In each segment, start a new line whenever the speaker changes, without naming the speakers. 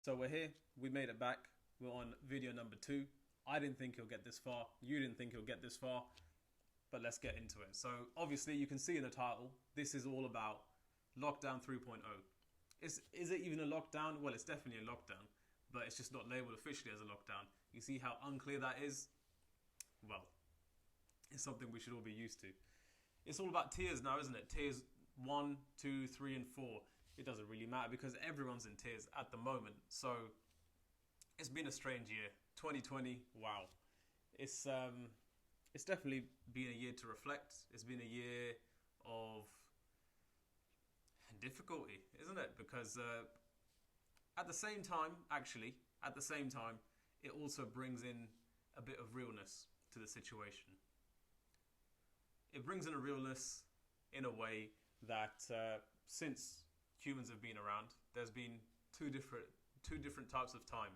So we're here, we made it back, we're on video number 2. I didn't think he'll get this far, you didn't think he'll get this far, but let's get into it. So obviously you can see in the title, this is all about Lockdown 3.0. Is it even a lockdown? Well, it's definitely a lockdown, but it's just not labelled officially as a lockdown. You see how unclear that is? Well, it's something we should all be used to. It's all about tiers now, isn't it? Tiers 1, 2, 3 and 4. It doesn't really matter because everyone's in tears at the moment. So it's been a strange year. 2020, wow. It's definitely been a year to reflect. It's been a year of difficulty, isn't it? Because at the same time, it also brings in a bit of realness to the situation. It brings in a realness in a way that since humans have been around, there's been two different types of time.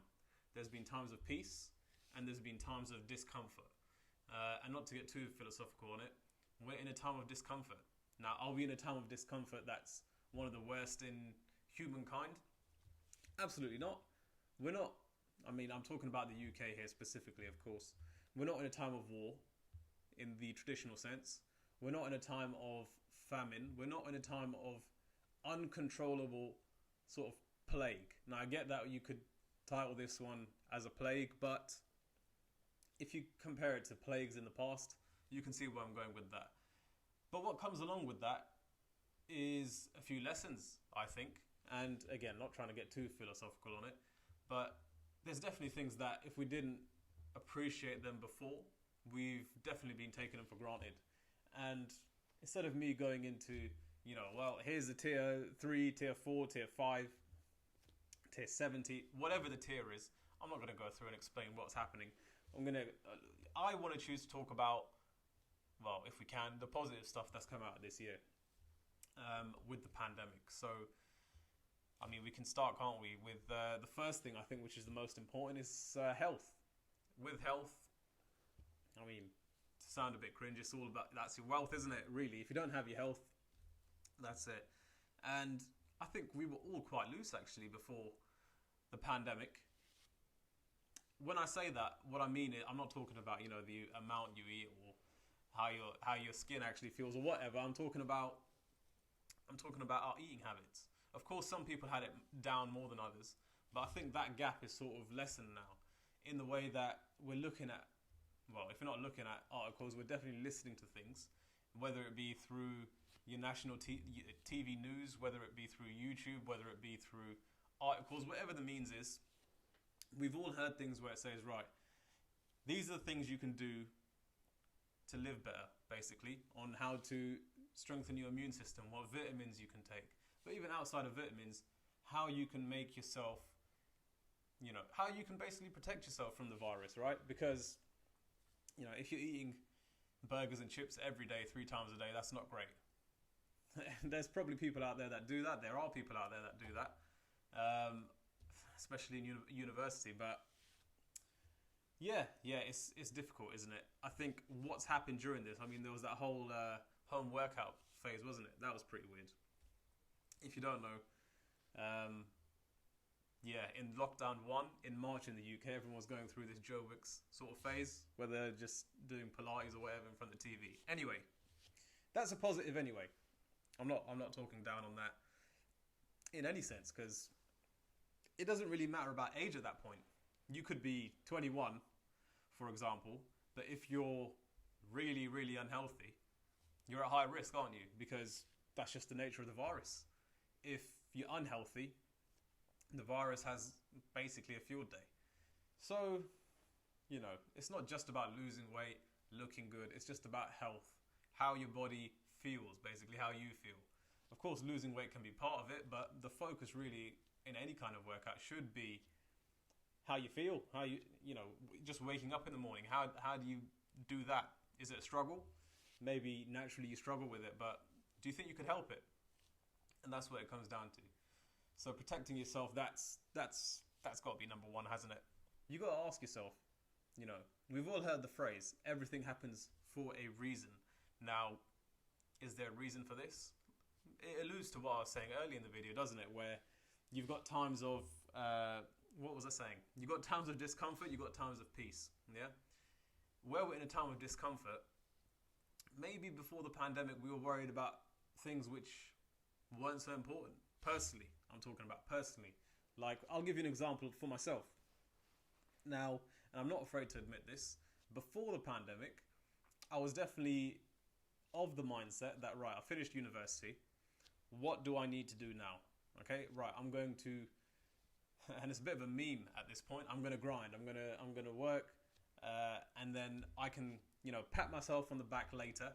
There's been times of peace, and there's been times of discomfort. And not to get too philosophical on it, we're in a time of discomfort. Now, are we in a time of discomfort that's one of the worst in humankind? Absolutely not. We're not. I mean, I'm talking about the UK here specifically, of course. We're not in a time of war in the traditional sense. We're not in a time of famine. We're not in a time of uncontrollable sort of plague. Now, I get that you could title this one as a plague, but if you compare it to plagues in the past, you can see where I'm going with that. But what comes along with that is a few lessons, I think. And again, not trying to get too philosophical on it, but there's definitely things that if we didn't appreciate them before, we've definitely been taking them for granted. And instead of me going into, well, here's the tier 3, tier 4, tier 5, tier 70, whatever the tier is, I'm not going to go through and explain what's happening. I want to choose to talk about, well, if we can, the positive stuff that's come out this year with the pandemic. So, I mean, we can start, can't we, with the first thing I think, which is the most important, is health. With health, I mean, to sound a bit cringe, it's all about, that's your wealth, isn't it? Really, if you don't have your health, that's it. And I think we were all quite loose actually before the pandemic. When I say that, what I mean is, I'm not talking about the amount you eat or how your skin actually feels or whatever. I'm talking about our eating habits. Of course, some people had it down more than others, but I think that gap is sort of lessened now in the way that we're looking at, well, if we're not looking at articles, we're definitely listening to things, whether it be through your national TV news, whether it be through YouTube, whether it be through articles, whatever the means is. We've all heard things where it says, right, these are the things you can do to live better, basically, on how to strengthen your immune system, what vitamins you can take. But even outside of vitamins, how you can make yourself, how you can basically protect yourself from the virus, right? Because, if you're eating burgers and chips every day, 3 times a day, that's not great. There's probably people out there that do that. There are people out there that do that, especially in university. But yeah, it's difficult, isn't it? I think what's happened during this, I mean, there was that whole home workout phase, wasn't it? That was pretty weird. If you don't know, in lockdown 1 in March in the UK, everyone was going through this Joe Wicks sort of phase where they're just doing Pilates or whatever in front of the TV. Anyway, that's a positive anyway. I'm not talking down on that in any sense, because it doesn't really matter about age at that point. You could be 21, for example, but if you're really, really unhealthy, you're at high risk, aren't you? Because that's just the nature of the virus. If you're unhealthy, the virus has basically a field day. So, it's not just about losing weight, looking good. It's just about health, how your body feels, basically how you feel. Of course, losing weight can be part of it, but the focus really in any kind of workout should be how you feel, how just waking up in the morning. How do you do that? Is it a struggle? Maybe naturally you struggle with it, but do you think you could help it? And that's what it comes down to. So protecting yourself, that's got to be number one, hasn't it? You got to ask yourself, we've all heard the phrase, everything happens for a reason. Now, is there a reason for this? It alludes to what I was saying earlier in the video, doesn't it? Where you've got times of what was I saying? You got times of discomfort, you got times of peace. Yeah. Where we're in a time of discomfort, maybe before the pandemic we were worried about things which weren't so important. Personally, I'm talking about personally. Like, I'll give you an example for myself. Now, and I'm not afraid to admit this, before the pandemic, I was definitely of the mindset that, right, I finished university. What do I need to do now? Okay, right, I'm going to, and it's a bit of a meme at this point. I'm going to grind. I'm going to work, and then I can, pat myself on the back later,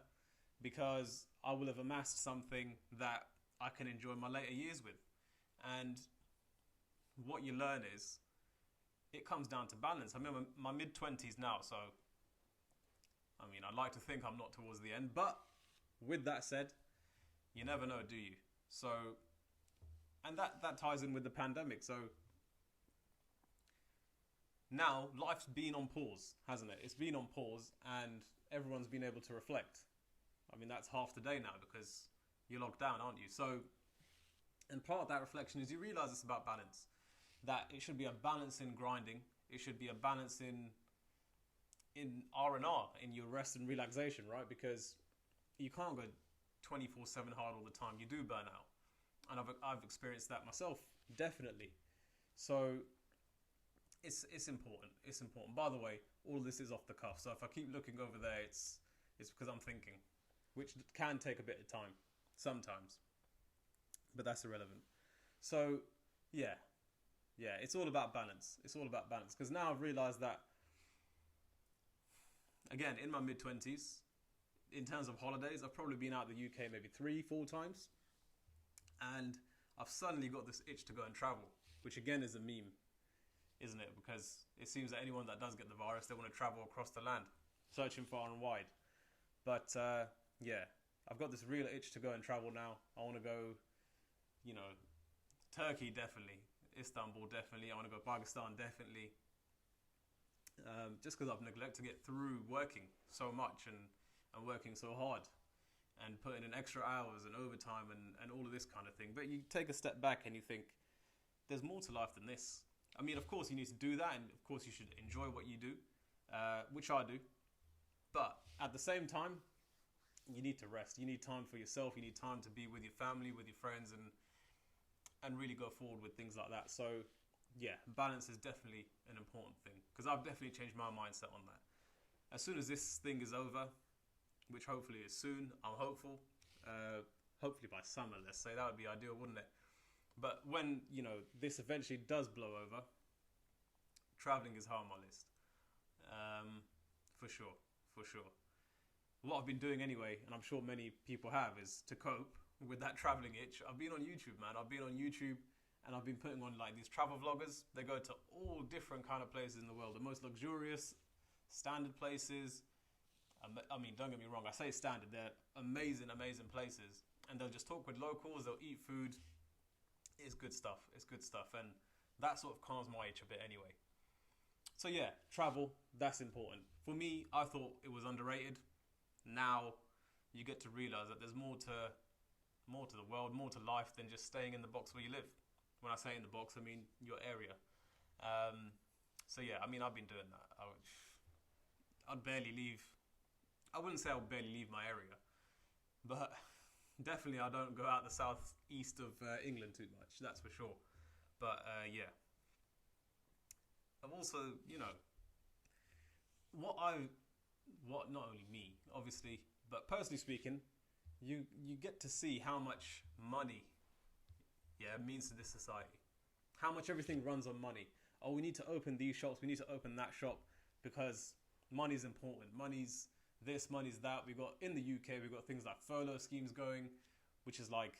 because I will have amassed something that I can enjoy my later years with. And what you learn is, it comes down to balance. I'm in my mid-20s now, so I'd like to think I'm not towards the end, but with that said, you never know, do you? So, and that ties in with the pandemic. So now life's been on pause, hasn't it? It's been on pause, and everyone's been able to reflect. That's half the day now, because you're locked down, aren't you? So, and part of that reflection is you realize it's about balance. That it should be a balance in grinding. It should be a balance in R&R, in your rest and relaxation, right? Because you can't go 24/7 hard all the time. You do burn out, and I've experienced that myself, definitely. So it's important. It's important. By the way, all of this is off the cuff. So if I keep looking over there, it's because I'm thinking, which can take a bit of time sometimes, but that's irrelevant. So yeah, it's all about balance. It's all about balance, because now I've realized that, again, in my mid-20s, in terms of holidays, I've probably been out of the UK maybe 3-4 times, and I've suddenly got this itch to go and travel, which again is a meme, isn't it? Because it seems that anyone that does get the virus, they want to travel across the land, searching far and wide. But I've got this real itch to go and travel now. I want to go, Turkey definitely, Istanbul definitely, I want to go Pakistan definitely. Just because I've neglected to get through working so much and working so hard and putting in extra hours and overtime and all of this kind of thing. But you take a step back and you think, there's more to life than this. Of course you need to do that, and of course you should enjoy what you do, which I do. But at the same time, you need to rest. You need time for yourself. You need time to be with your family, with your friends, and really go forward with things like that. So yeah, balance is definitely an important thing, because I've definitely changed my mindset on that. As soon as this thing is over, which hopefully is soon, I'm hopeful. Hopefully by summer, let's say. That would be ideal, wouldn't it? But when, this eventually does blow over, traveling is high on my list. For sure. What I've been doing anyway, and I'm sure many people have, is to cope with that traveling itch. I've been on YouTube, man. I've been on YouTube, and I've been putting on like these travel vloggers. They go to all different kind of places in the world. The most luxurious, standard places. Don't get me wrong. I say standard. They're amazing, amazing places. And they'll just talk with locals. They'll eat food. It's good stuff. And that sort of calms my itch a bit anyway. So yeah, travel, that's important. For me, I thought it was underrated. Now you get to realize that there's more to the world, more to life than just staying in the box where you live. When I say in the box, I mean your area. So yeah, I've been doing that. I'd barely leave. I wouldn't say I would barely leave my area, but definitely I don't go out the southeast of England too much. That's for sure. But yeah, I've also, what not only me, obviously, but personally speaking, you get to see how much money, means to this society. How much everything runs on money. Oh, we need to open these shops, we need to open that shop, because money's important. Money's this, money's that. In the UK, we've got things like furlough schemes going, which is like,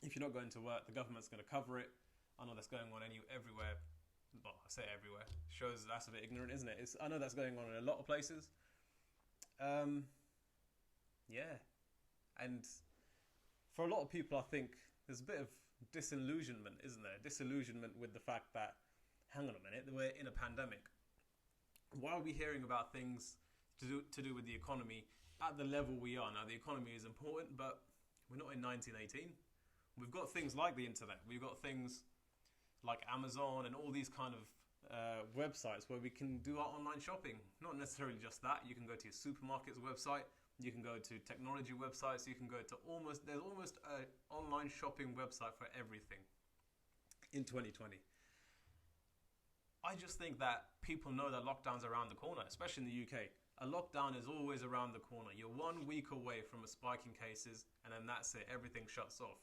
if you're not going to work, the government's going to cover it. I know that's going on everywhere. Well, I say everywhere. Shows that's a bit ignorant, isn't it? I know that's going on in a lot of places. Yeah. And for a lot of people, I think there's a bit of disillusionment, isn't there? Disillusionment with the fact that, hang on a minute, we're in a pandemic. Why are we hearing about things to do with the economy at the level we are? Now, the economy is important, but we're not in 1918. We've got things like the internet. We've got things like Amazon and all these kind of websites where we can do our online shopping. Not necessarily just that. You can go to your supermarket's website. You can go to technology websites. You can go to there's almost an online shopping website for everything in 2020. I just think that people know that lockdown's around the corner, especially in the UK. A lockdown is always around the corner. You're 1 week away from a spike in cases, and then that's it. Everything shuts off.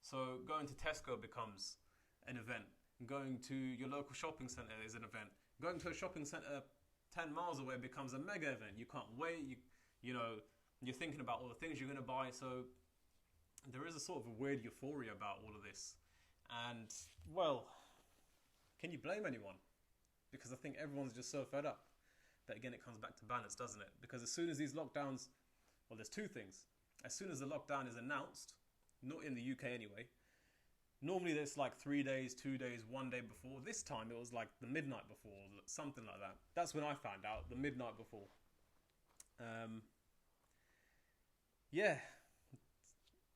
So going to Tesco becomes an event. Going to your local shopping centre is an event. Going to a shopping centre 10 miles away becomes a mega event. You can't wait. You're thinking about all the things you're going to buy. So there is a sort of a weird euphoria about all of this. And, well, can you blame anyone? Because I think everyone's just so fed up. But again, it comes back to balance, doesn't it? Because as soon as these lockdowns, well, there's two things. As soon as the lockdown is announced, not in the UK anyway, normally there's like 3 days, 2 days, 1 day before. This time it was like the midnight before, something like that. That's when I found out, the midnight before. Yeah.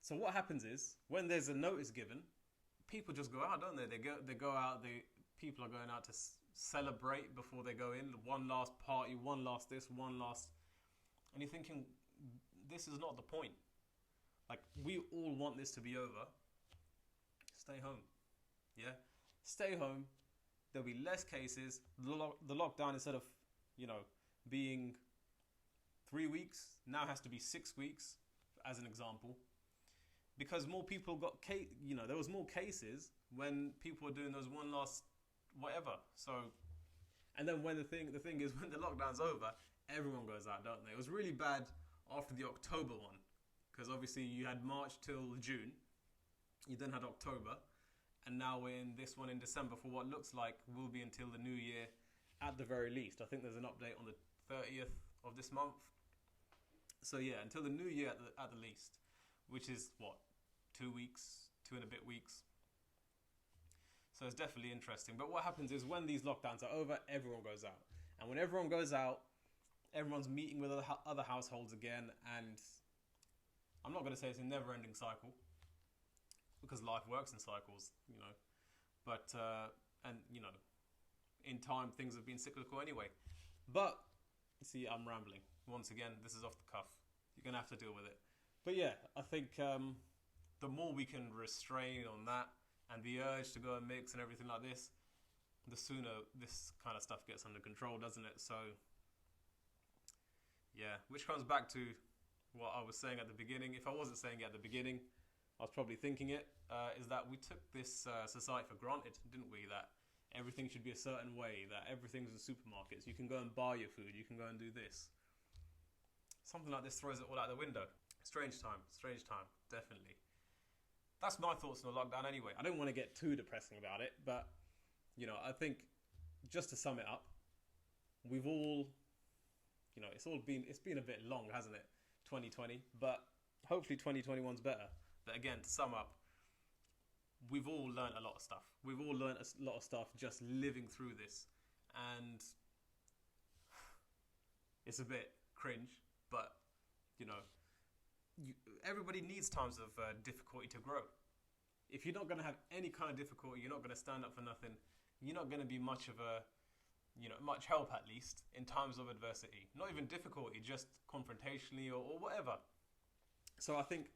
So what happens is, when there's a notice given, people just go out, don't they? They go out, people are going out to celebrate before they go in. One last party, one last this, one last... And you're thinking, this is not the point. Like, we all want this to be over. Stay home. Yeah? Stay home. There'll be less cases. The lockdown, instead of, being 3 weeks, now has to be 6 weeks, as an example. Because more people there was more cases when people were doing those one last whatever. So, and then when the thing is, when the lockdown's over, everyone goes out, don't they? It was really bad after the October one. Because obviously you had March till June. You then had October. And now we're in this one in December for what looks like will be until the new year at the very least. I think there's an update on the 30th of this month. So yeah, until the new year at the least. Which is, 2 weeks, 2 and a bit weeks. So it's definitely interesting. But what happens is when these lockdowns are over, everyone goes out. And when everyone goes out, everyone's meeting with other households again. And I'm not going to say it's a never-ending cycle, because life works in cycles, But, in time, things have been cyclical anyway. But, see, I'm rambling. Once again, this is off the cuff. You're going to have to deal with it. But yeah, I think the more we can restrain on that and the urge to go and mix and everything like this, the sooner this kind of stuff gets under control, doesn't it? So, yeah, which comes back to what I was saying at the beginning. If I wasn't saying it at the beginning, I was probably thinking it, is that we took this society for granted, didn't we? That everything should be a certain way, that everything's in supermarkets. You can go and buy your food, you can go and do this. Something like this throws it all out the window. Strange time, definitely. That's my thoughts on the lockdown anyway. I don't want to get too depressing about it, but, I think, just to sum it up, we've all, it's been a bit long, hasn't it? 2020, but hopefully 2021's better. But again, to sum up, we've all learned a lot of stuff. We've all learned a lot of stuff just living through this. And it's a bit cringe, but, everybody needs times of difficulty to grow. If you're not going to have any kind of difficulty, you're not going to stand up for nothing, you're not going to be much of a, much help at least in times of adversity. Not even difficulty, just confrontationally or whatever. So I think,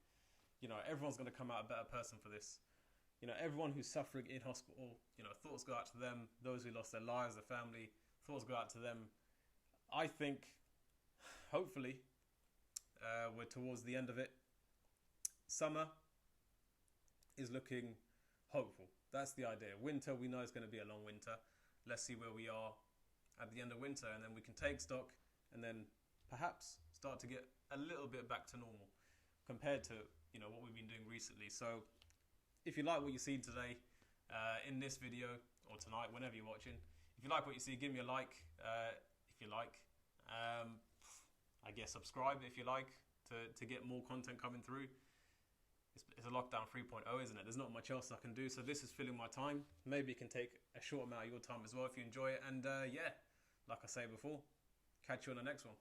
everyone's going to come out a better person for this. Everyone who's suffering in hospital, thoughts go out to them. Those who lost their lives, their family, thoughts go out to them. I think, hopefully, we're towards the end of it. Summer is looking hopeful. That's the idea. Winter, we know it's going to be a long winter. Let's see where we are at the end of winter, and then we can take stock and then perhaps start to get a little bit back to normal compared to, what we've been doing recently. So if you like what you see today in this video or tonight, whenever you're watching, if you like what you see, give me a like if you like. I guess subscribe if you like to get more content coming through. It's a lockdown 3.0, isn't it? There's not much else I can do, so this is filling my time. Maybe it can take a short amount of your time as well if you enjoy it. And yeah, like I say before, catch you on the next one.